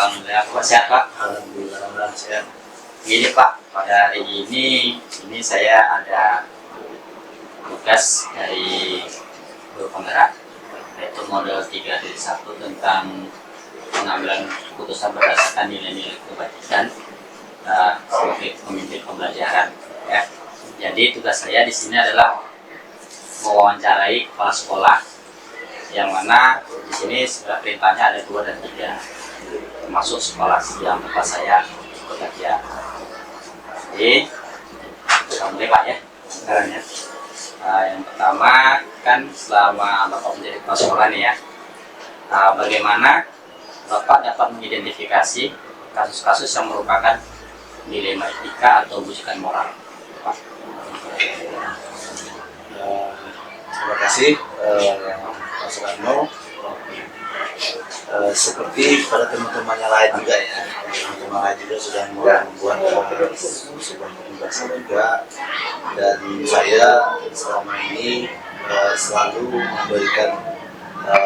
Alhamdulillah, Pak sehat Pak. Alhamdulillah sehat. Gini Pak, pada hari ini saya ada tugas dari Guru Penggerak, yaitu model 3 dari 1 tentang pengambilan keputusan berdasarkan nilai-nilai kebajikan sebagai pemimpin pembelajaran. Ya. Jadi tugas saya di sini adalah mewawancarai kepala sekolah, yang mana di sini sebenarnya perintahnya ada 2 dan 3, termasuk sekolah yang tempat saya bekerja. Jadi kita mulai Pak ya sekarang ya. Yang pertama kan selama Bapak menjadi kepala sekolah nih ya, bagaimana Bapak dapat mengidentifikasi kasus-kasus yang merupakan dilema etika atau bujukan moral, Pak? Terima kasih Pak Soekarno. Seperti pada teman-teman yang lain juga ya, teman-teman lain juga sudah membuat sebuah penugasan juga, dan saya selama ini selalu memberikan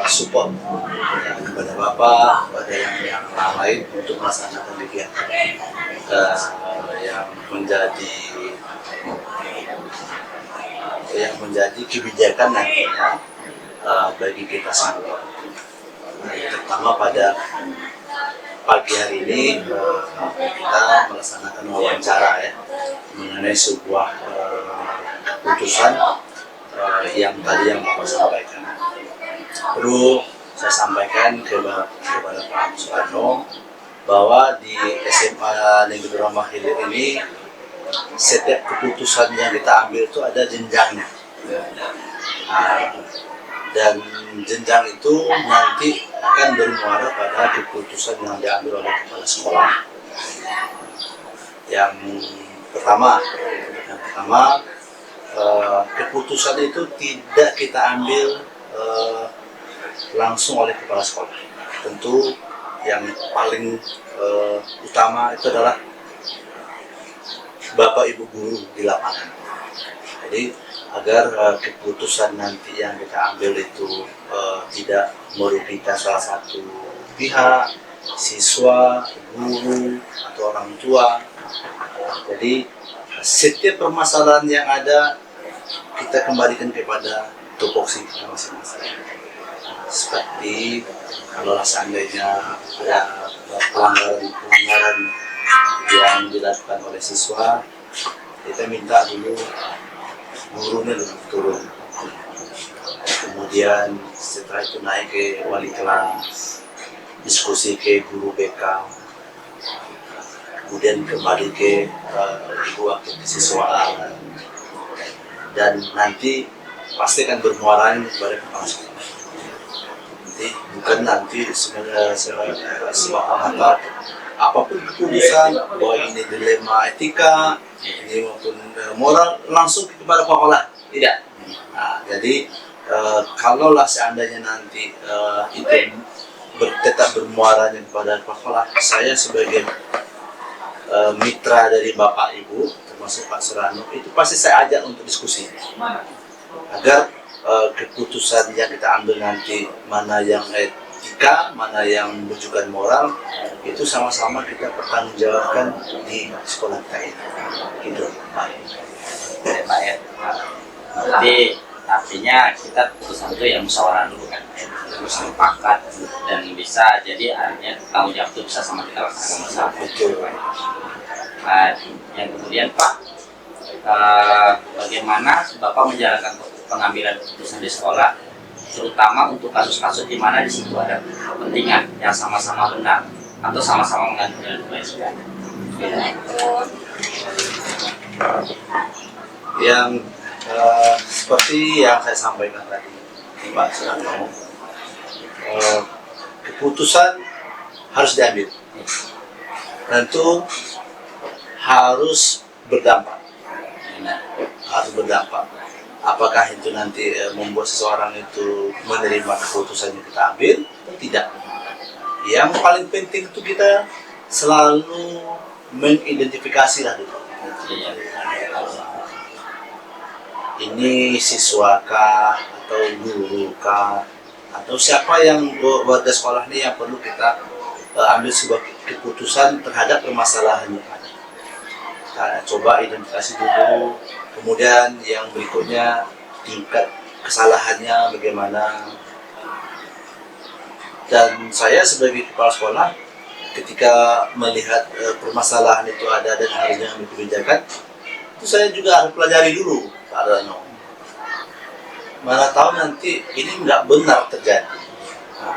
support ya, kepada Bapak, kepada yang lain untuk melaksanakan kegiatan yang menjadi kebijakan nantinya bagi kita semua. Terutama pada pagi hari ini kita melaksanakan wawancara ya mengenai sebuah keputusan yang tadi yang Bapak sampaikan. Perlu saya sampaikan kepada Pak Soekarno bahwa di SMA Negeri Ramah Hilir ini setiap keputusan yang kita ambil itu ada jenjangnya. Dan jenjang itu nanti akan bermuara pada keputusan yang diambil oleh kepala sekolah. Yang pertama, keputusan itu tidak kita ambil langsung oleh kepala sekolah. Tentu yang paling utama itu adalah Bapak Ibu guru di lapangan. Jadi agar keputusan nanti yang kita ambil itu tidak merugikan salah satu pihak, siswa, guru, atau orang tua. Jadi setiap permasalahan yang ada kita kembalikan kepada tupoksi kita masing-masing. Seperti kalau seandainya ada pelanggaran yang dilakukan oleh siswa, kita minta dulu gurunya turun, kemudian setelah itu naik ke wali kelas, diskusi ke guru BK, kemudian kembali ke ibu wakil kesiswaan, dan nanti pasti akan bermuara kepada kepala sekolah. Nanti semata apapun keputusan bahwa ini dilema etika, ini maupun moral langsung kepada sekolah, tidak. Nah, jadi kalaulah seandainya nanti itu tetap bermuaranya kepada sekolah, saya sebagai mitra dari Bapak Ibu termasuk Pak Soekarno itu pasti saya ajak untuk diskusi agar keputusan yang kita ambil nanti mana yang etika, mana yang menunjukkan moral, itu sama-sama kita pertanggungjawabkan di sekolah kita ini. Gitu, Pak. Ya, Pak ya. Jadi artinya kita keputusan itu yang musyawarah dulu kan, terus sepakat dan bisa jadi artinya tanggung jawab itu bisa sama kita laksanakan bersama. Betul. Yang kemudian Pak, bagaimana Bapak menjalankan pengambilan keputusan di sekolah, terutama untuk kasus-kasus di mana di situ ada kepentingan yang sama-sama benar atau sama-sama mengandung nilai sebagainya. Yang seperti yang saya sampaikan tadi, Pak Soekarno, keputusan harus diambil, tentu harus berdampak. Apakah itu nanti membuat seseorang itu menerima keputusan yang kita ambil? Tidak. Yang paling penting itu kita selalu mengidentifikasi lah dulu. Ini siswakah atau gurukah atau siapa yang warga sekolah ini yang perlu kita ambil sebuah keputusan terhadap permasalahan yang ada. Kita coba identifikasi dulu, kemudian yang berikutnya tingkat kesalahannya bagaimana. Dan saya sebagai kepala sekolah ketika melihat permasalahan itu ada dan harusnya ambil kebijakan, itu saya juga harus pelajari dulu, Pak Rano. Mana tahu nanti ini nggak benar terjadi. Nah,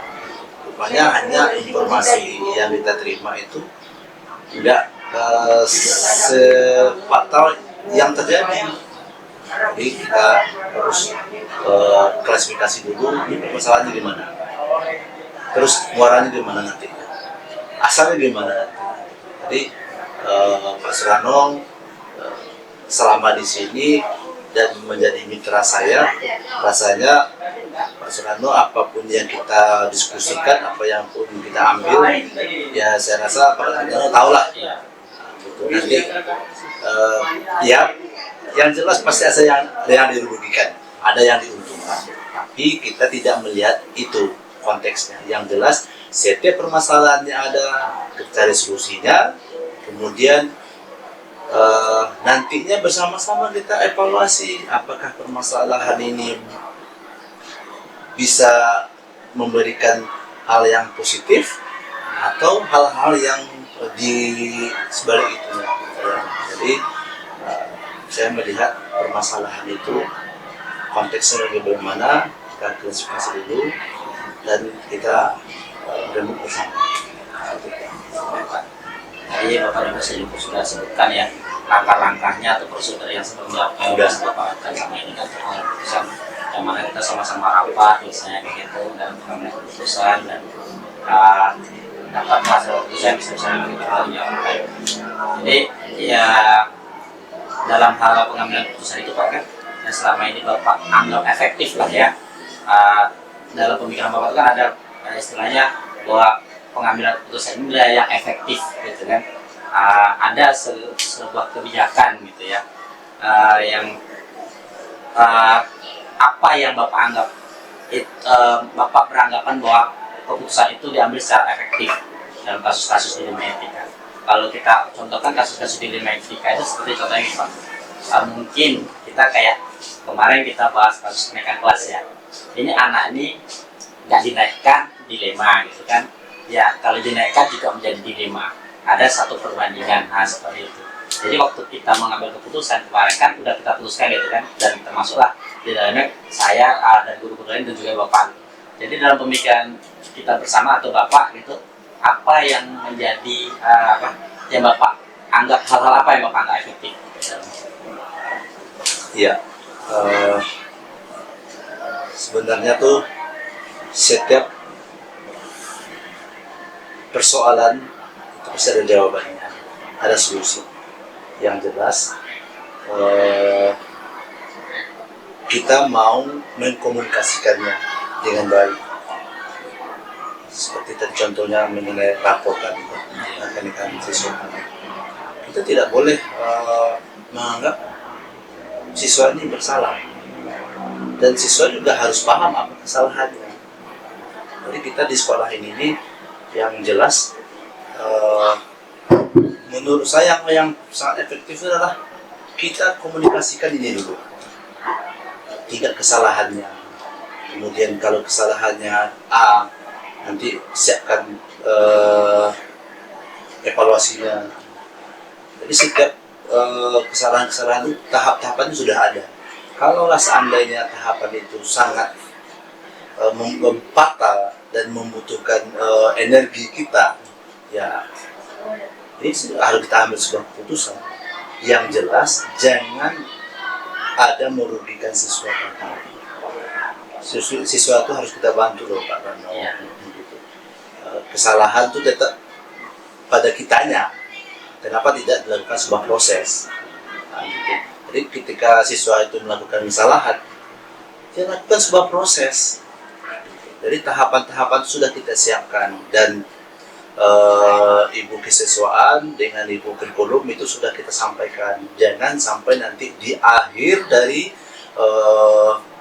rupanya hanya informasi yang kita terima itu tidak sefatal yang terjadi. Jadi kita harus klasifikasi dulu ini permasalahannya di mana, terus muaranya di mana nanti, asalnya di mana nanti. Jadi Pak Suranong selama di sini dan menjadi mitra saya, rasanya Pak Suranong apapun yang kita diskusikan, apa yang pun kita ambil, ya saya rasa Pak Suranong tahu lah. Nanti ya yang jelas pasti ada yang dirugikan, ada yang diuntungkan. Tapi kita tidak melihat itu konteksnya. Yang jelas setiap permasalahan yang ada kita cari solusinya, kemudian nantinya bersama-sama kita evaluasi apakah permasalahan ini bisa memberikan hal yang positif atau hal-hal yang di sebalik itu. Jadi saya melihat permasalahan itu konteksnya bagaimana, kita klasifikasi dulu dan kita remuk bersama. Tadi Bapak sudah sebutkan ya langkah-langkahnya atau prosedur yang sebelumnya Bapak akan sama ini kan terkait keputusan yang mana kita sama-sama rapat misalnya kayak gitu dalam pengambilan keputusan dan dapat hasil keputusan bisa kita baik. Jadi ya dalam hal pengambilan keputusan itu Pak kan yang selama ini Bapak anggap efektif lah ya, dalam pemikiran Bapak itu kan ada istilahnya bahwa pengambilan keputusan ini yang efektif gitu kan. Ada sebuah kebijakan gitu ya, yang apa yang Bapak anggap Bapak beranggapan bahwa keputusan itu diambil secara efektif dalam kasus-kasus dilema etika. Kalau kita contohkan kasus-kasus dilema etika itu seperti contohnya Pak, mungkin kita kayak kemarin kita bahas kasus kenaikan kelas ya, ini anak ini nggak dinaikkan dilema gitu kan ya, kalau dinaikkan juga menjadi dilema, ada satu perbandingan seperti itu. Jadi waktu kita mengambil keputusan kemarin kan udah kita putuskan gitu kan, dan termasuklah di dalamnya saya dan guru-guru lain dan juga Bapak. Jadi dalam pemikiran kita bersama atau Bapak gitu, apa yang menjadi yang Bapak anggap, hal-hal apa yang Bapak anggap efektif? Iya, sebenarnya tuh setiap persoalan itu pasti ada jawabannya, ada solusi. Yang jelas kita mau mengkomunikasikannya dengan baik. Seperti tadi contohnya mengenai rapor tadi, kenaikan siswa. Kita tidak boleh menganggap siswa ini bersalah, dan siswa juga harus paham apa kesalahannya. Jadi kita di sekolah ini yang jelas menurut saya yang sangat efektif adalah kita komunikasikan ini dulu, tingkat kesalahannya, kemudian kalau kesalahannya A, nanti siapkan evaluasinya. Jadi setiap kesalahan-kesalahan itu tahap-tahapannya sudah ada. Kalaulah seandainya tahapan itu sangat fatal dan membutuhkan energi kita, ya ini harus kita ambil sebuah keputusan. Yang jelas jangan ada merugikan siswa tadi. Siswa itu harus kita bantu loh Pak Rano. Ya. Kesalahan itu tetap pada kitanya. Kenapa tidak dilakukan sebuah proses? Nah, gitu. Jadi ketika siswa itu melakukan kesalahan, dia lakukan sebuah proses. Jadi tahapan-tahapan sudah kita siapkan, dan ibu kesiswaan dengan ibu kurikulum itu sudah kita sampaikan. Jangan sampai nanti di akhir dari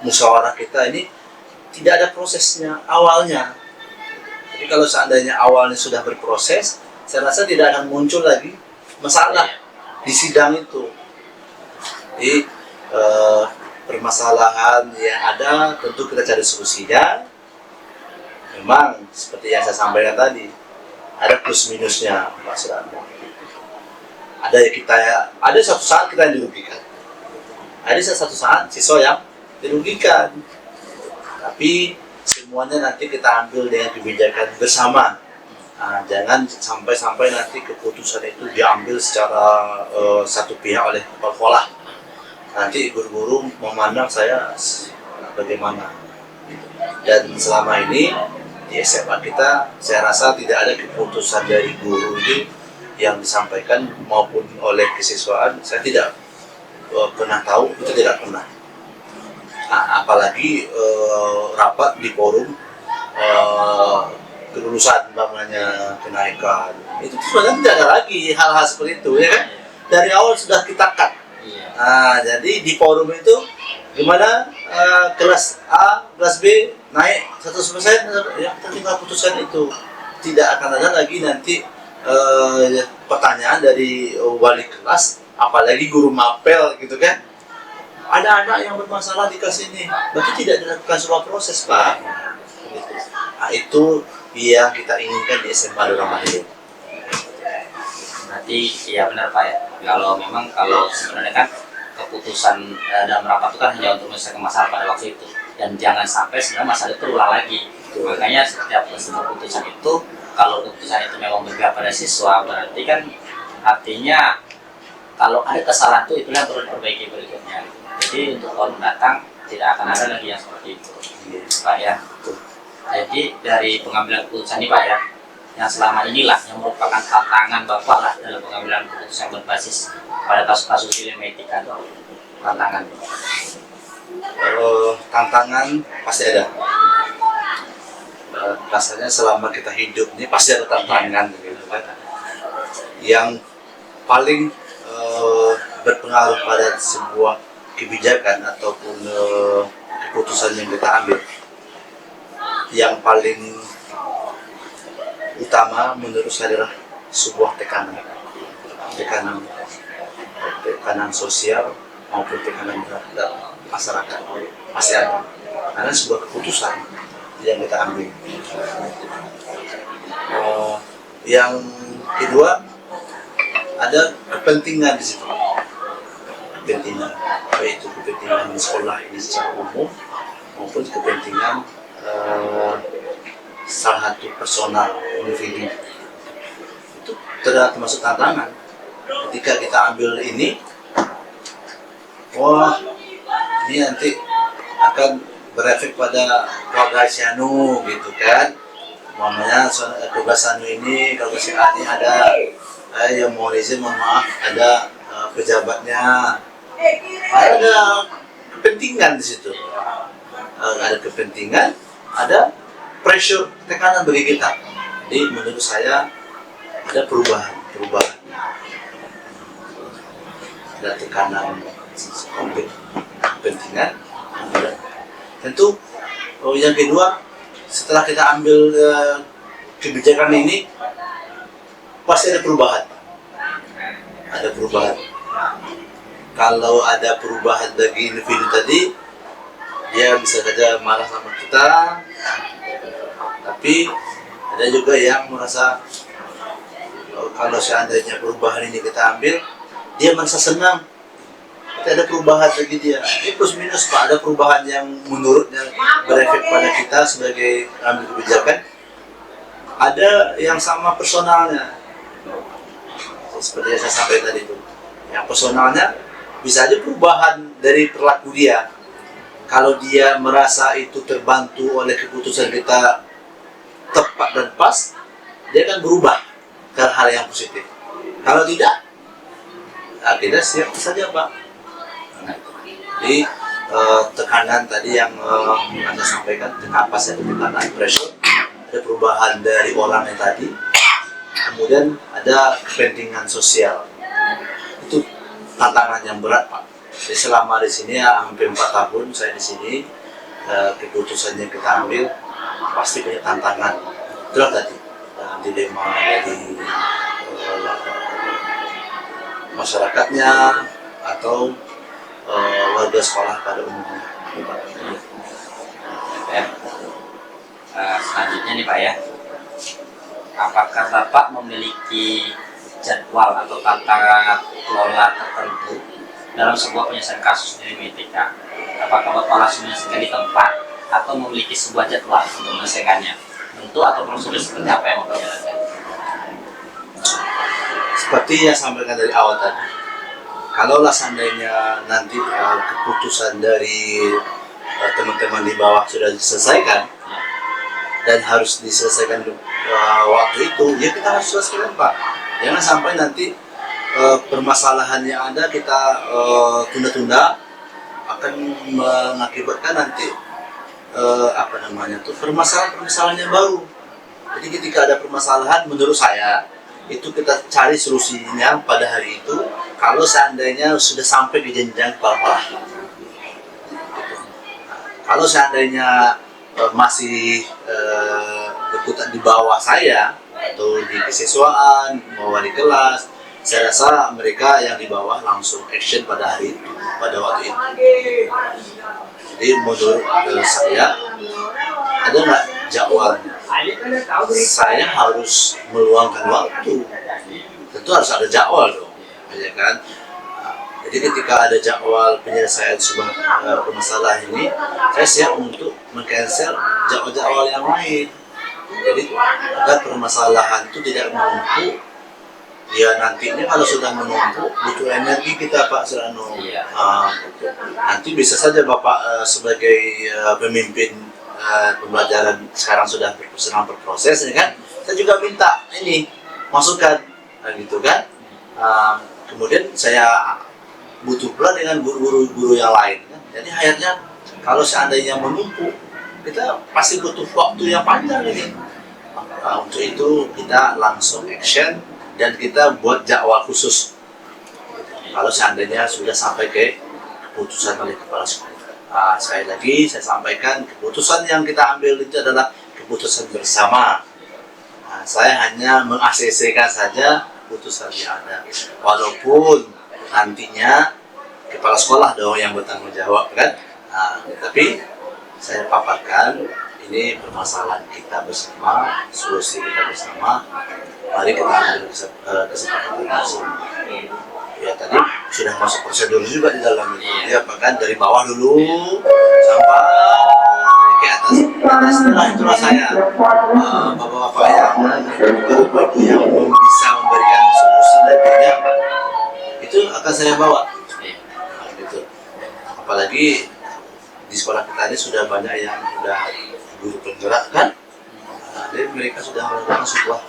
musyawarah kita ini tidak ada prosesnya awalnya. Jadi kalau seandainya awalnya sudah berproses, saya rasa tidak akan muncul lagi masalah di sidang itu. Jadi permasalahan yang ada tentu kita cari solusinya. Memang seperti yang saya sampaikan tadi, ada plus minusnya Pak Sudarmo. Ada satu saat kita yang dirugikan, ada satu saat siswa yang dirugikan. Tapi semuanya nanti kita ambil dengan kebijakan bersama. Nah, jangan sampai nanti keputusan itu diambil secara satu pihak oleh kepala sekolah. Nanti guru-guru memandang saya bagaimana. Dan selama ini di SMA kita, saya rasa tidak ada keputusan dari guru itu yang disampaikan maupun oleh kesiswaan. Saya tidak pernah tahu, itu tidak pernah. Nah, apalagi rapat di forum kelulusan, namanya kenaikan, itu sebenarnya tidak ada lagi hal-hal seperti itu, ya kan? Dari awal sudah kita cut. Nah, jadi di forum itu gimana kelas A, kelas B naik 100%, ya kita tinggal putusan itu. Tidak akan ada lagi nanti pertanyaan dari wali kelas, apalagi guru mapel gitu kan. Ada anak yang bermasalah di kelas ini, berarti tidak dilakukan sebuah proses, Pak. Gitu. Nah, itu yang kita inginkan di SMA Darul Mahir. Berarti iya benar Pak ya. Kalau sebenarnya kan keputusan dalam rapat itu kan hanya untuk menyelesaikan masalah pada waktu itu, dan jangan sampai sebenarnya masalah itu terulang lagi. Makanya setiap keputusan itu, kalau keputusan itu memang berpihak pada siswa, berarti kan artinya kalau ada kesalahan itu yang perlu diperbaiki berikutnya. Jadi untuk tahun mendatang tidak akan ada lagi yang seperti itu, Pak ya. Jadi dari pengambilan keputusan ini Pak ya, yang selama inilah yang merupakan tantangan Bapak lah dalam pengambilan keputusan yang berbasis pada kasus-kasus dilema etika itu, tantangan. Tantangan pasti ada. Rasanya selama kita hidup ini pasti ada tantangan, gitu kan. Yang paling berpengaruh pada sebuah kebijakan ataupun keputusan yang kita ambil, yang paling utama menurut saya adalah sebuah tekanan sosial maupun tekanan terhadap masyarakat, pasti ada, karena sebuah keputusan yang kita ambil. Yang kedua, ada kepentingan di situ, kepentingan, baik itu kepentingan sekolah ini secara umum maupun kepentingan salah satu personal individu. Itu termasuk tantangan. Ketika kita ambil ini, wah ini nanti akan berefek pada keluarga si Anu, gitu kan. Namanya tugas Anu ini, kalau si Ani ada yang mohon izin, mohon maaf, ada pejabatnya, ada kepentingan di situ, ada kepentingan, ada pressure, tekanan bagi kita. Jadi menurut saya ada perubahan, ada tekanan kepentingan. Tentu yang kedua, setelah kita ambil kebijakan ini, pasti ada perubahan. Kalau ada perubahan bagi individu tadi, dia bisa saja marah sama kita, tapi ada juga yang merasa kalau seandainya perubahan ini kita ambil, dia merasa senang. Ada perubahan bagi dia. Ini plus minus Pak, ada perubahan yang menurutnya berefek pada kita sebagai ambil kebijakan. Ada yang sama personalnya, seperti yang saya sampaikan tadi itu. Yang personalnya bisa aja perubahan dari perilaku dia. Kalau dia merasa itu terbantu oleh keputusan kita tepat dan pas, dia akan berubah ke hal yang positif. Kalau tidak, akhirnya siap saja Pak. Jadi tekanan tadi yang Anda sampaikan, apa sih tekanan, pressure, ada perubahan dari orang yang tadi, kemudian ada kepentingan sosial. Itu tantangan yang berat Pak. Jadi selama di sini ya, hampir 4 tahun saya di sini, keputusan yang kita ambil pasti punya tantangan. itulah tadi dilema dari masyarakatnya atau warga sekolah pada umumnya. Selanjutnya nih Pak ya, apakah Bapak memiliki jadwal atau tata kelola tertentu dalam sebuah penyelesaian kasus dilematika? Apakah Bapak langsung menyelesaikan di tempat atau memiliki sebuah jadwal untuk menyelesaikannya? Bentuk atau prosedur seperti apa yang Bapak jalankan? Seperti yang sampaikan dari awal tadi, kalaulah seandainya nanti keputusan dari teman-teman di bawah sudah diselesaikan dan harus diselesaikan waktu itu, ya kita harus selesaikan Pak. Jangan sampai nanti permasalahan yang ada kita tunda-tunda akan mengakibatkan nanti permasalahan yang baru. Jadi ketika ada permasalahan, menurut saya itu kita cari solusinya pada hari itu. Kalau seandainya sudah sampai di jenjang kepala, kalau seandainya masih berkutat di bawah saya atau di kesiswaan, bawah di kelas, saya rasa mereka yang di bawah langsung action pada hari itu, pada waktu itu. Jadi menurut saya, ada nggak jadwalnya? Saya harus meluangkan waktu. Tentu harus ada jadwal dong, ya kan? Jadi ketika ada jadwal penyelesaian sebuah permasalahan ini, saya siap untuk meng-cancel jadwal-jadwal yang lain. Jadi agar permasalahan itu tidak menumpuk. Ya nantinya kalau sudah menumpuk, butuh energi kita Pak Serano. Nanti bisa saja Bapak sebagai pemimpin pembelajaran sekarang sudah sedang berproses, ya kan? Saya juga minta ini masukan, gitu kan? Kemudian saya butuh pula dengan guru-guru yang lain, kan? Jadi akhirnya kalau seandainya menumpuk, kita pasti butuh waktu yang panjang ini. Untuk itu kita langsung action dan kita buat jadwal khusus. Kalau seandainya sudah sampai ke keputusan oleh kepala sekolah. Sekali lagi saya sampaikan, keputusan yang kita ambil itu adalah keputusan bersama. Saya hanya meng-ACC-kan saja keputusan yang ada. Walaupun nantinya kepala sekolah dong yang bertanggung jawab, kan? Tapi saya paparkan ini permasalahan kita bersama, solusi kita bersama. Mari kita ambil kesepakatan bersama. Ya tadi sudah masuk prosedur juga di dalam itu. Ya bahkan dari bawah dulu sampai ke atas. Itulah saya, bapak-bapak yang belum bisa memberikan solusi nantinya, itu akan saya bawa. Gitu. Apalagi di sekolah kita ini sudah banyak yang sudah guru penggerak, kan? Jadi mereka sudah melakukan sebuah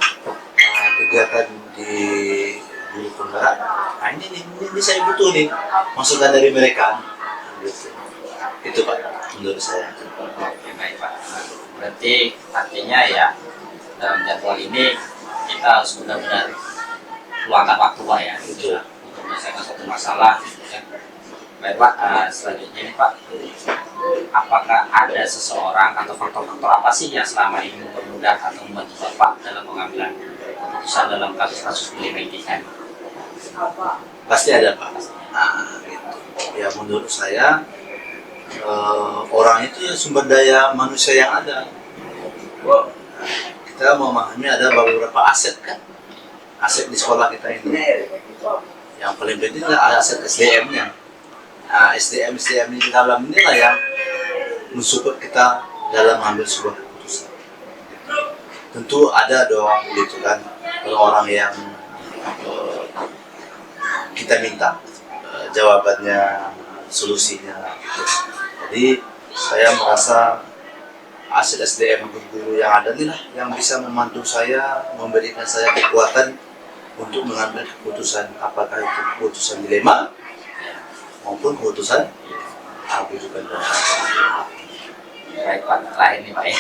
kegiatan di guru penggerak. Nah ini saya butuh nih masukan dari mereka. Gitu. Itu Pak, menurut saya. Oke, baik Pak. Berarti artinya ya dalam jadwal ini kita harus benar-benar luangkan waktu Pak ya, untuk menyelesaikan suatu masalah. Ya. Baik Pak, selanjutnya ini Pak, apakah ada seseorang atau faktor-faktor apa sih yang selama ini mempermudah atau membantu Bapak dalam pengambilan keputusan dalam kasus-kasus dilematika? Pasti ada Pak. Gitu. Ya menurut saya orang itu ya sumber daya manusia yang ada. Kita memahami ada beberapa aset, kan? Aset di sekolah kita ini. Yang paling penting adalah aset SDM-nya. SDM di dalam inilah yang mensupport kita dalam mengambil sebuah keputusan. Tentu ada dong, gitu kan, orang yang kita minta jawabannya, solusinya. Gitu. Jadi saya merasa aset SDM guru yang ada inilah yang bisa membantu saya, memberikan saya kekuatan untuk mengambil keputusan, apakah itu keputusan dilema maupun keputusan rujukan. Baik Pak, terakhir nih Pak ya,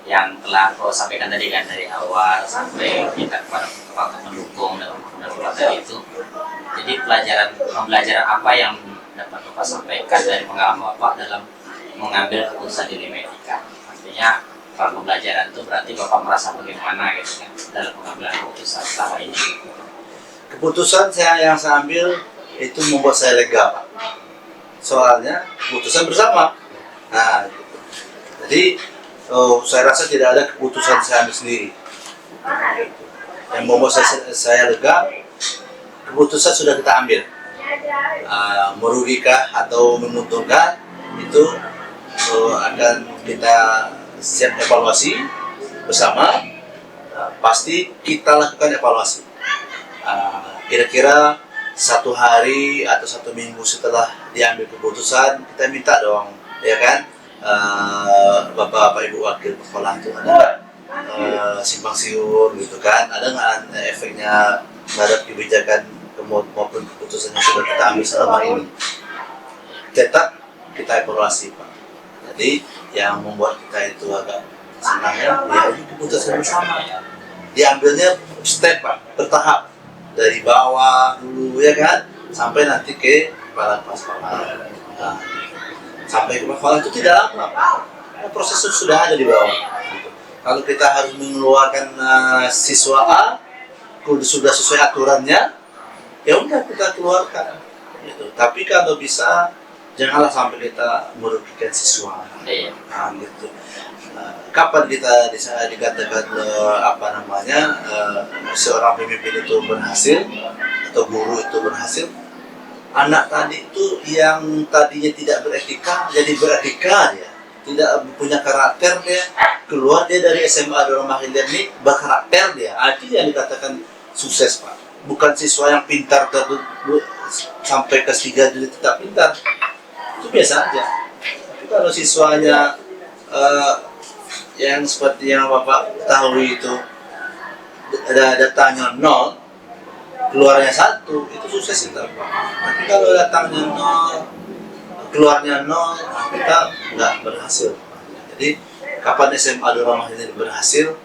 yang telah kau sampaikan tadi kan dari awal sampai kita kepada faktor pendukung dalam tadi itu. Jadi pembelajaran apa yang dapat Bapak sampaikan dari pengalaman Bapak dalam mengambil keputusan dilematika? Artinya pembelajaran itu berarti Bapak merasa bagaimana gitu kan dalam pengambilan keputusan selama ini? Keputusan yang saya ambil itu membuat saya lega, Pak. Soalnya keputusan bersama. Nah, jadi saya rasa tidak ada keputusan saya ambil sendiri. Yang membuat saya lega, keputusan sudah kita ambil. Merugikah atau menguntungkan itu akan kita siap evaluasi bersama. Pasti kita lakukan evaluasi. Kira-kira 1 hari atau 1 minggu setelah diambil keputusan, kita minta dong, ya kan, Bapak Ibu Wakil Sekolah itu ada simpang siur gitu kan, ada nggak efeknya terhadap kebijakan maupun keputusan yang sudah kita ambil selama ini. Tetap kita evaluasi, Pak. Jadi yang membuat kita itu agak senangnya, ya ini keputusan bersama. Diambilnya step, Pak, bertahap. Dari bawah dulu, ya kan, sampai nanti ke kepala sekolah. Nah, sampai ke kepala itu tidak lama, Pak. Proses itu sudah ada di bawah. Kalau kita harus mengeluarkan siswa A, sudah sesuai aturannya, ya udah kita keluarkan. Gitu. Tapi kalau bisa, janganlah sampai kita merugikan siswa. Nah, gitu. Kapan kita dikatakan seorang pemimpin itu berhasil atau guru itu berhasil? Anak tadi itu yang tadinya tidak beretika jadi beretika, dia tidak punya karakter, dia keluar dia dari SMA Darul Makhir ini berkarakter, dia itu yang dikatakan sukses, Pak. Bukan siswa yang pintar sampai kelas 3 jadi tetap pintar, itu biasa aja. Tapi kalau siswanya yang seperti yang Bapak ketahui itu ada datangnya 0, keluarnya 1, itu sukses kita, Pak. Tapi kalau datangnya 0, keluarnya 0, nah kita nggak berhasil. Jadi kapan SMA Darul Makhir ini berhasil?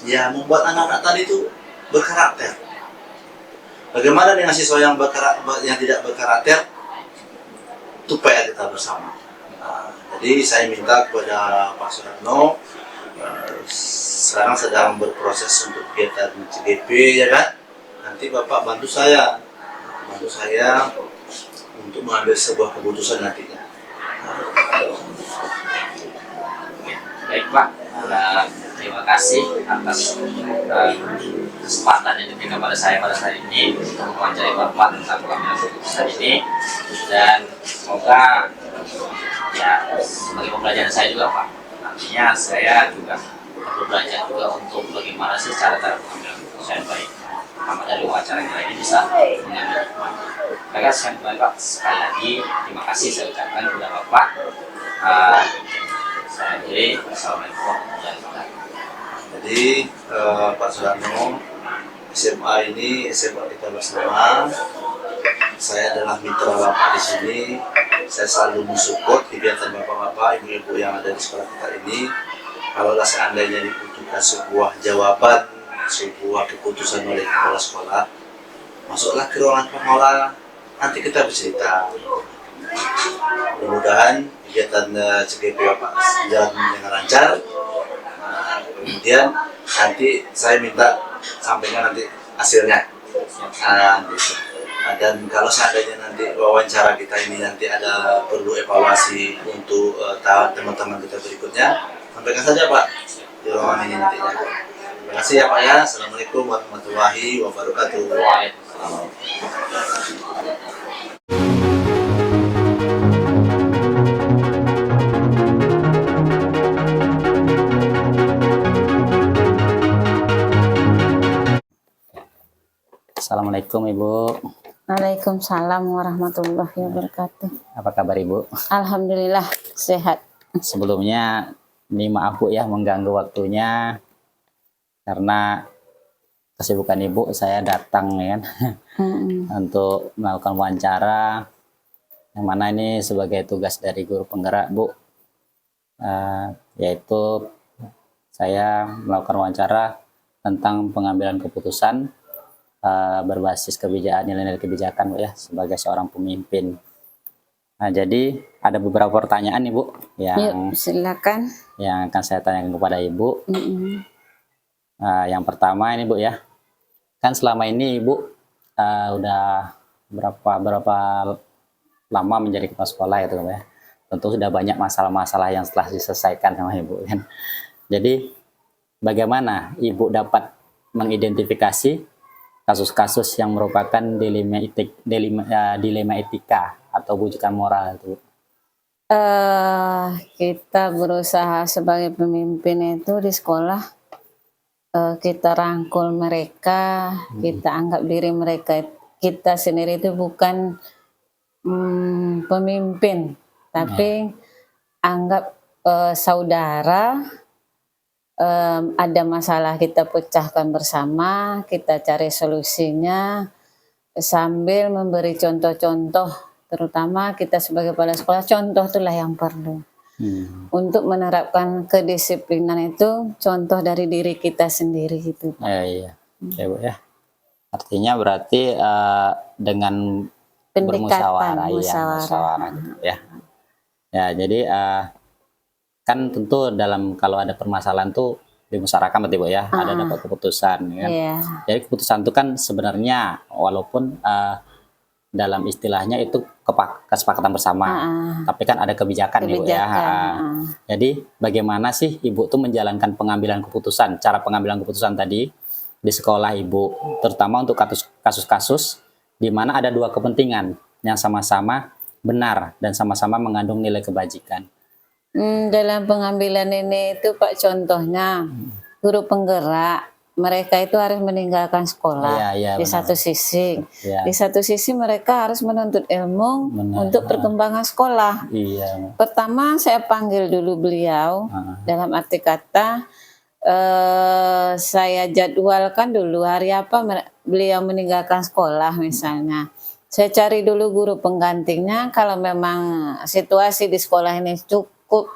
Ya membuat anak-anak tadi itu berkarakter. Bagaimana dengan siswa yang tidak berkarakter? Itu PR kita bersama. Nah, jadi saya minta kepada Pak Suratno, sekarang sedang berproses untuk kegiatan CGP, ya kan? Nanti Bapak bantu saya untuk mengambil sebuah keputusan nantinya. Baik, Pak, terima kasih atas kesempatan yang diberikan pada saya pada saat ini untuk mewawancari Bapak tentang pengambilan keputusan ini, dan semoga ya sebagai pembelajaran saya juga, Pak. Nantinya saya juga belajar juga untuk bagaimana sih cara-cara pengambilan keputusan yang baik. Maka dari wawancara kita ini bisa mengambil hikmah. Baik, Pak, sekali lagi terima kasih saya ucapkan kepada Bapak. Saya akhiri. Assalamualaikum warahmatullahi wabarakatuh. Jadi Pak Suratno, SMA ini SMA kita bersama. Saya adalah mitra Bapak di sini. Saya selalu mensupport kegiatan Bapak-bapak, Ibu-ibu yang ada di sekolah kita ini. Kalau seandainya dibutuhkan sebuah jawaban, sebuah keputusan oleh kepala sekolah, masuklah ke ruangan pengelola, nanti kita bercerita. Mudah-mudahan kegiatan CGP Bapak jalan dengan lancar. Kemudian nanti saya minta sampaikan nanti hasilnya. Gitu. Dan kalau seandainya nanti wawancara kita ini nanti ada perlu evaluasi untuk teman-teman kita berikutnya, sampaikan saja, Pak, di ruangan ini nantinya. Terima kasih ya, Pak, ya. Assalamualaikum warahmatullahi wabarakatuh. Assalamualaikum, Ibu. Waalaikumsalam warahmatullahi wabarakatuh. Apa kabar, Ibu? Alhamdulillah sehat. Sebelumnya ini maaf, Bu, ya, mengganggu waktunya karena kesibukan Ibu. Saya datang, ya kan, untuk melakukan wawancara, yang mana ini sebagai tugas dari guru penggerak, Bu, yaitu saya melakukan wawancara tentang pengambilan keputusan berbasis kebijakan, nilai-nilai kebijakan, Bu, ya, sebagai seorang pemimpin. Nah, jadi ada beberapa pertanyaan nih Bu Yuk, silakan. yang akan saya tanyakan kepada Ibu. Mm-mm. Yang pertama ini Bu ya, kan selama ini Ibu udah berapa lama menjadi kepala sekolah gitu ya. Tentu sudah banyak masalah-masalah yang setelah diselesaikan sama Ibu kan. Jadi bagaimana Ibu dapat mengidentifikasi kasus-kasus yang merupakan dilema etika atau bujukan moral itu? Kita berusaha sebagai pemimpin itu di sekolah, kita rangkul mereka, kita anggap diri mereka, kita sendiri itu bukan pemimpin, tapi anggap saudara. Ada masalah kita pecahkan bersama, kita cari solusinya sambil memberi contoh-contoh, terutama kita sebagai kepala sekolah, contoh itulah yang perlu. Untuk menerapkan kedisiplinan itu contoh dari diri kita sendiri gitu. Iya. Oke, Bu ya. Artinya berarti dengan Pendekatan, musyawarah gitu ya. Ya, jadi kan tentu kalau ada permasalahan tuh dimusyawarahkan berarti Bu ya, ada dapat keputusan ya. Iya. Jadi keputusan itu kan sebenarnya walaupun dalam istilahnya itu kesepakatan bersama, tapi kan ada kebijakan nih Bu ya. Jadi bagaimana sih Ibu tuh menjalankan pengambilan keputusan, cara pengambilan keputusan tadi di sekolah Ibu, terutama untuk kasus-kasus di mana ada dua kepentingan yang sama-sama benar dan sama-sama mengandung nilai kebajikan. Dalam pengambilan ini itu Pak, contohnya guru penggerak, mereka itu harus meninggalkan sekolah. Di satu sisi, di satu sisi mereka harus menuntut ilmu untuk perkembangan sekolah. Pertama saya panggil dulu beliau, dalam arti kata saya jadwalkan dulu hari apa beliau meninggalkan sekolah misalnya. Saya cari dulu guru penggantinya, kalau memang situasi di sekolah ini cukup,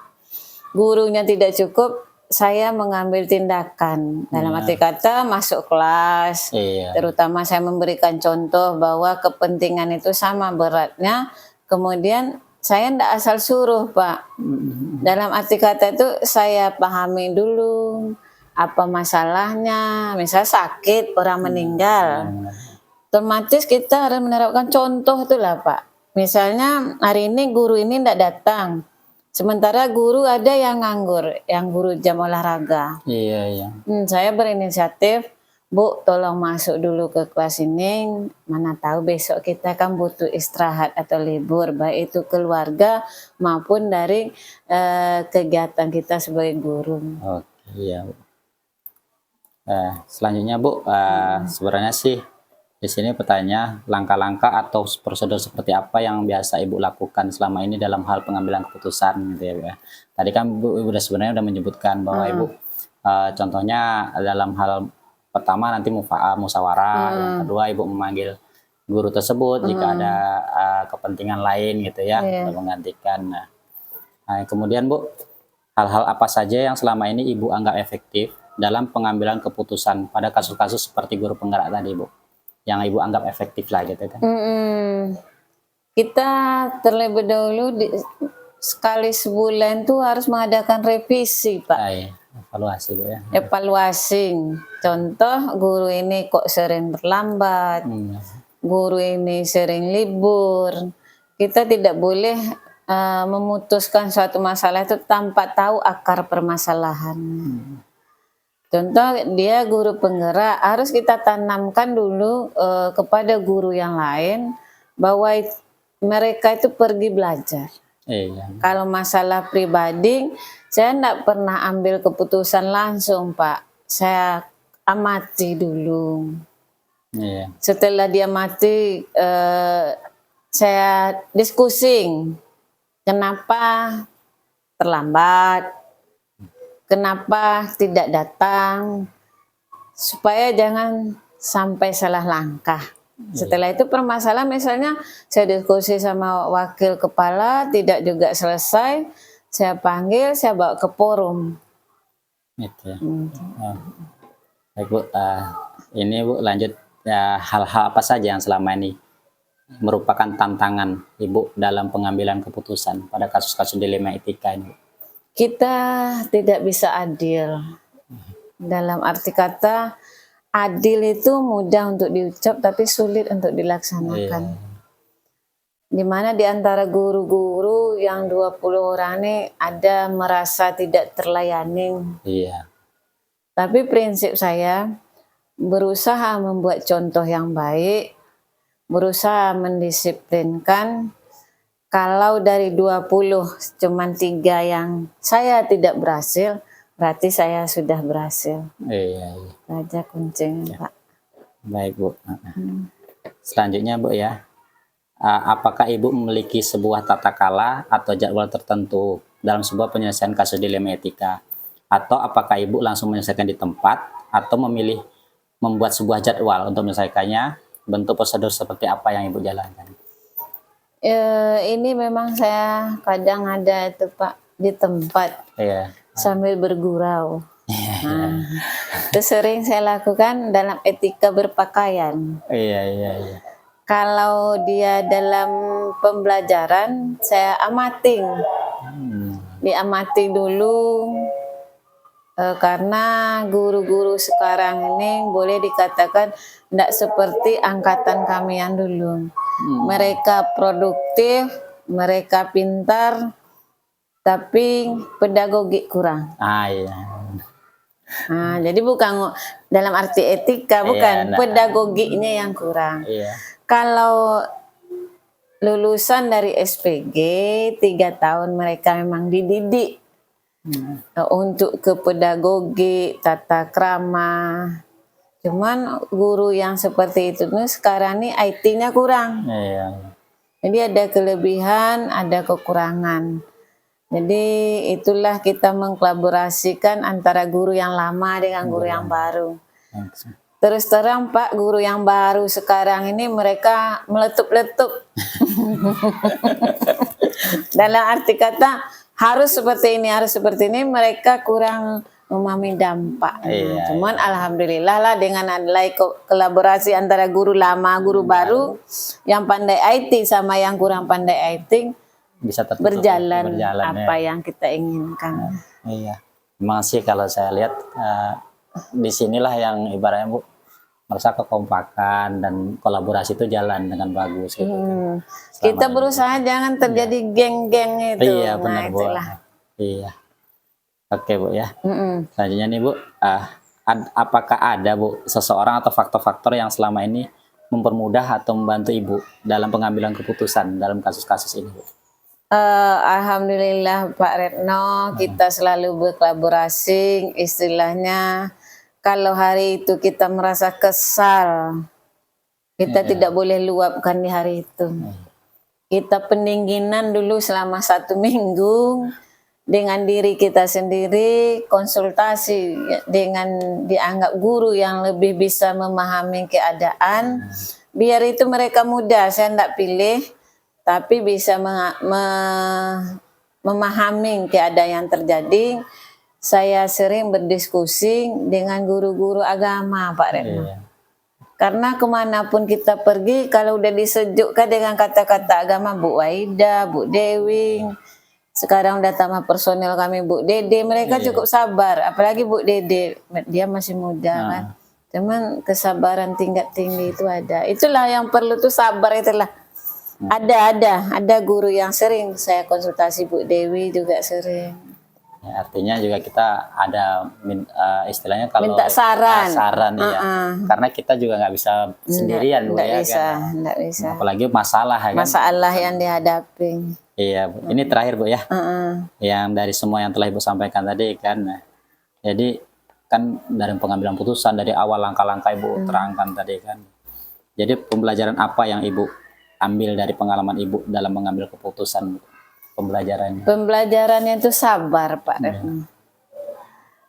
gurunya tidak cukup, saya mengambil tindakan. Dalam arti kata masuk kelas, terutama saya memberikan contoh bahwa kepentingan itu sama beratnya, kemudian saya tidak asal suruh Pak. Dalam arti kata itu saya pahami dulu apa masalahnya, misal sakit, orang meninggal, otomatis kita harus menerapkan contoh itulah Pak. Misalnya hari ini guru ini tidak datang, sementara guru ada yang nganggur, yang guru jam olahraga. Saya berinisiatif, Bu tolong masuk dulu ke kelas ini, mana tahu besok kita kan butuh istirahat atau libur, baik itu keluarga maupun dari kegiatan kita sebagai guru. Selanjutnya Bu, sebenarnya sih di sini pertanyaan langkah-langkah atau prosedur seperti apa yang biasa Ibu lakukan selama ini dalam hal pengambilan keputusan gitu ya Bu ya. Tadi kan Bu sebenarnya udah menyebutkan bahwa Ibu contohnya dalam hal pertama nanti musyawarah, yang kedua Ibu memanggil guru tersebut jika ada kepentingan lain gitu ya, untuk menggantikan. Nah, kemudian Bu, hal-hal apa saja yang selama ini Ibu anggap efektif dalam pengambilan keputusan pada kasus-kasus seperti guru penggerak tadi Bu, yang Ibu anggap efektif lah gitu kan? Kita terlebih dahulu sekali sebulan tuh harus mengadakan revisi Pak. Evaluasi Bu ya. Evaluasi. Contoh guru ini kok sering berlambat, guru ini sering libur. Kita tidak boleh memutuskan suatu masalah itu tanpa tahu akar permasalahan. Contoh dia guru penggerak, harus kita tanamkan dulu kepada guru yang lain bahwa mereka itu pergi belajar. Kalau masalah pribadi, saya tidak pernah ambil keputusan langsung Pak. Saya amati dulu. Setelah dia mati, saya diskusi. Kenapa terlambat? Kenapa tidak datang, supaya jangan sampai salah langkah. Setelah itu permasalahan misalnya saya diskusi sama wakil kepala tidak juga selesai, saya panggil, saya bawa ke forum. Baik Bu, ini Bu lanjut hal-hal apa saja yang selama ini merupakan tantangan Ibu dalam pengambilan keputusan pada kasus-kasus dilema etika ini? Kita tidak bisa adil. Dalam arti kata, adil itu mudah untuk diucap tapi sulit untuk dilaksanakan. Di mana di antara guru-guru yang 20 orang ini ada merasa tidak terlayani. Iya. Tapi prinsip saya berusaha membuat contoh yang baik, berusaha mendisiplinkan. Kalau dari 20 cuman 3 yang saya tidak berhasil, berarti saya sudah berhasil. Iya. Saja kuncinya, Pak. Baik Bu. Selanjutnya Bu ya, apakah Ibu memiliki sebuah tata kala atau jadwal tertentu dalam sebuah penyelesaian kasus dilema etika? Atau apakah Ibu langsung menyelesaikan di tempat atau memilih membuat sebuah jadwal untuk menyelesaikannya? Bentuk prosedur seperti apa yang Ibu jalankan? Ini memang saya kadang ada itu Pak di tempat Iya. sambil bergurau. Nah, itu sering saya lakukan dalam etika berpakaian. Iya. Kalau dia dalam pembelajaran, saya amating. Diamati dulu, karena guru-guru sekarang ini boleh dikatakan tidak seperti angkatan kami yang dulu. Mereka produktif, mereka pintar, tapi pedagogik kurang. Iya. Nah, jadi bukan dalam arti etika, bukan, pedagogiknya yang kurang. Iya. Kalau lulusan dari SPG 3 tahun mereka memang dididik untuk ke pedagogi, tata krama. Cuman guru yang seperti itu nih sekarang nih IT-nya kurang. Iya. Jadi ada kelebihan, ada kekurangan. Jadi itulah kita mengkolaborasikan antara guru yang lama dengan guru yang baru. Terus terang Pak, guru yang baru sekarang ini mereka meletup-letup. Dalam arti kata harus seperti ini, harus seperti ini, mereka kurang memahami dampak. Cuman alhamdulillah lah dengan adanya kolaborasi antara guru lama, guru baru, yang pandai IT sama yang kurang pandai IT, bisa berjalan apa yang kita inginkan. Iya. Memang sih kalau saya lihat disinilah yang ibaratnya Bu merasa kekompakan dan kolaborasi itu jalan dengan bagus gitu. Kita berusaha jangan terjadi geng-geng itu. Iya benar Bu. Iya. Oke Bu ya. Selanjutnya nih Bu, apakah ada Bu seseorang atau faktor-faktor yang selama ini mempermudah atau membantu Ibu dalam pengambilan keputusan dalam kasus-kasus ini Bu? Alhamdulillah Pak Retno, kita selalu berkolaborasi. Istilahnya kalau hari itu kita merasa kesal, kita tidak boleh luapkan di hari itu. Kita pendinginan dulu selama 1 minggu dengan diri kita sendiri, konsultasi dengan dianggap guru yang lebih bisa memahami keadaan, biar itu mereka mudah. Saya tidak pilih, tapi bisa memahami keadaan yang terjadi. Saya sering berdiskusi dengan guru-guru agama Pak Retno. Karena kemanapun kita pergi, kalau udah disejukkan dengan kata-kata agama, Bu Waida, Bu Dewi, sekarang udah tambah personel kami Bu Dede, mereka cukup sabar. Apalagi Bu Dede, dia masih muda kan. Cuman kesabaran tingkat tinggi itu ada. Itulah yang perlu tuh, sabar itulah. Ada guru yang sering saya konsultasi, Bu Dewi juga sering. Ya, artinya juga kita ada istilahnya kalau minta saran, ya. Karena kita juga nggak bisa sendirian Bu ya kan. Nggak bisa. Apalagi masalah kan. Masalah yang dihadapi. Iya Bu. Ini terakhir Bu ya. Yang dari semua yang telah Ibu sampaikan tadi kan. Jadi kan dari pengambilan putusan dari awal langkah-langkah Ibu terangkan tadi kan. Jadi pembelajaran apa yang Ibu ambil dari pengalaman Ibu dalam mengambil keputusan pembelajarannya? Pembelajarannya itu sabar Pak Retno.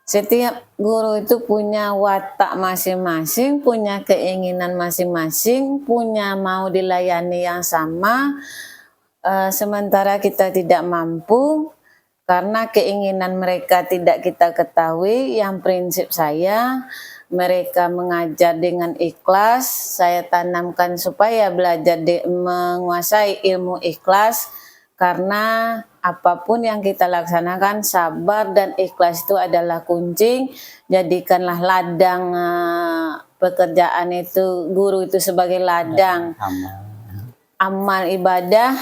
Setiap guru itu punya watak masing-masing, punya keinginan masing-masing, punya mau dilayani yang sama. Sementara kita tidak mampu karena keinginan mereka tidak kita ketahui. Yang prinsip saya, mereka mengajar dengan ikhlas, saya tanamkan supaya belajar menguasai ilmu ikhlas, karena apapun yang kita laksanakan, sabar dan ikhlas itu adalah kunci. Jadikanlah ladang pekerjaan itu, guru itu sebagai ladang amal ibadah,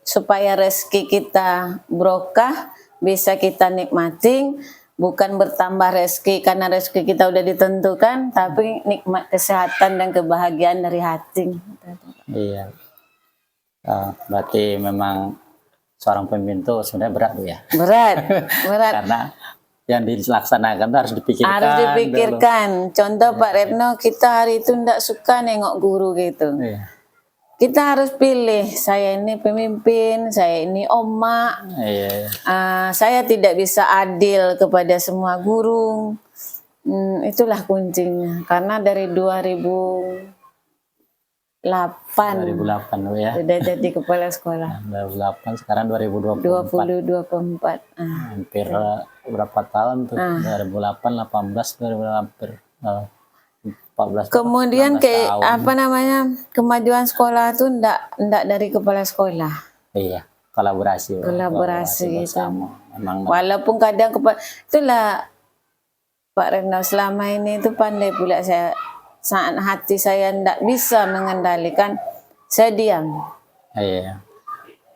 supaya rezeki kita berkah, bisa kita nikmati. Bukan bertambah rezeki karena rezeki kita udah ditentukan, tapi nikmat kesehatan dan kebahagiaan dari hati. Iya. Berarti memang seorang pemimpin itu sebenarnya berat Bu ya. Berat. Karena yang dilaksanakan itu harus dipikirkan. Harus dipikirkan. Contoh Pak Retno, kita hari itu tidak suka nengok guru gitu. Iya. Kita harus pilih, saya ini pemimpin, saya ini oma. Iya. Saya tidak bisa adil kepada semua guru. Itulah kuncinya. Karena dari 2008 Bu ya. sudah jadi kepala sekolah. 2008 sekarang 2024. 2024. Hampir berapa tahun tuh? 2008, 18, 2000 hampir 14. Kemudian 16 tahun. kemajuan sekolah itu ndak dari kepala sekolah. Iya, kolaborasi. Kolaborasi gitu. bersama. Memang Walaupun kadang itulah Pak Retno selama ini itu pandai pula saya, saat hati saya ndak bisa mengendalikan, saya diam. iya.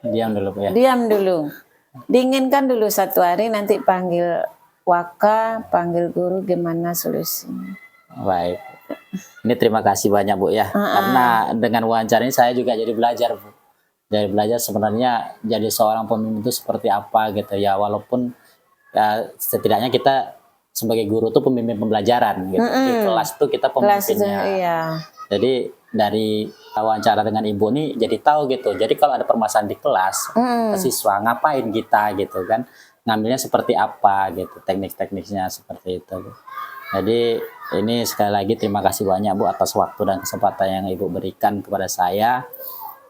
Diam dulu ya. Diam dulu. Dinginkan dulu satu hari, nanti panggil waka, panggil guru, gimana solusinya. Baik. Ini terima kasih banyak Bu ya. Karena dengan wawancara ini saya juga jadi belajar Bu. Jadi belajar sebenarnya jadi seorang pemimpin itu seperti apa gitu ya. Walaupun ya, setidaknya kita sebagai guru tuh pemimpin pembelajaran gitu. Di kelas tuh kita pemimpinnya. Iya. Jadi dari wawancara dengan Ibu nih jadi tahu gitu. Jadi kalau ada permasalahan di kelas, siswa ngapain kita gitu kan. Ngambilnya seperti apa gitu. Teknik-tekniknya seperti itu. Jadi ini sekali lagi terima kasih banyak Bu atas waktu dan kesempatan yang Ibu berikan kepada saya.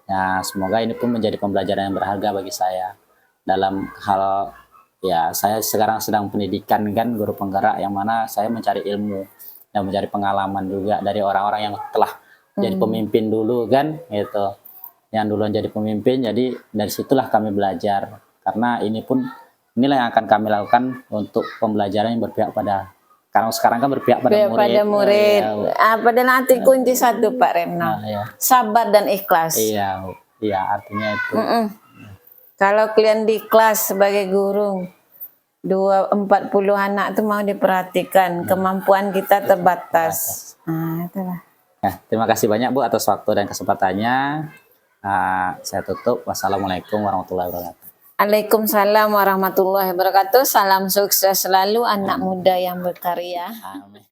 Nah, semoga ini pun menjadi pembelajaran yang berharga bagi saya dalam hal ya saya sekarang sedang pendidikan kan guru penggerak, yang mana saya mencari ilmu dan mencari pengalaman juga dari orang-orang yang telah jadi pemimpin dulu kan gitu. Yang duluan jadi pemimpin, jadi dari situlah kami belajar. Karena inilah yang akan kami lakukan untuk pembelajaran yang berpihak pada, karena sekarang kan berpihak pada murid. Pada murid. Pada nanti kunci satu Pak Retno. Iya. Sabar dan ikhlas. Iya, artinya itu. Kalau kalian di kelas sebagai guru, 40 anak itu mau diperhatikan, kemampuan kita terbatas. Itulah. Nah, terima kasih banyak Bu atas waktu dan kesempatannya. Saya tutup. Wassalamualaikum warahmatullahi wabarakatuh. Waalaikumsalam warahmatullahi wabarakatuh. Salam sukses selalu anak muda yang berkarya. Amin.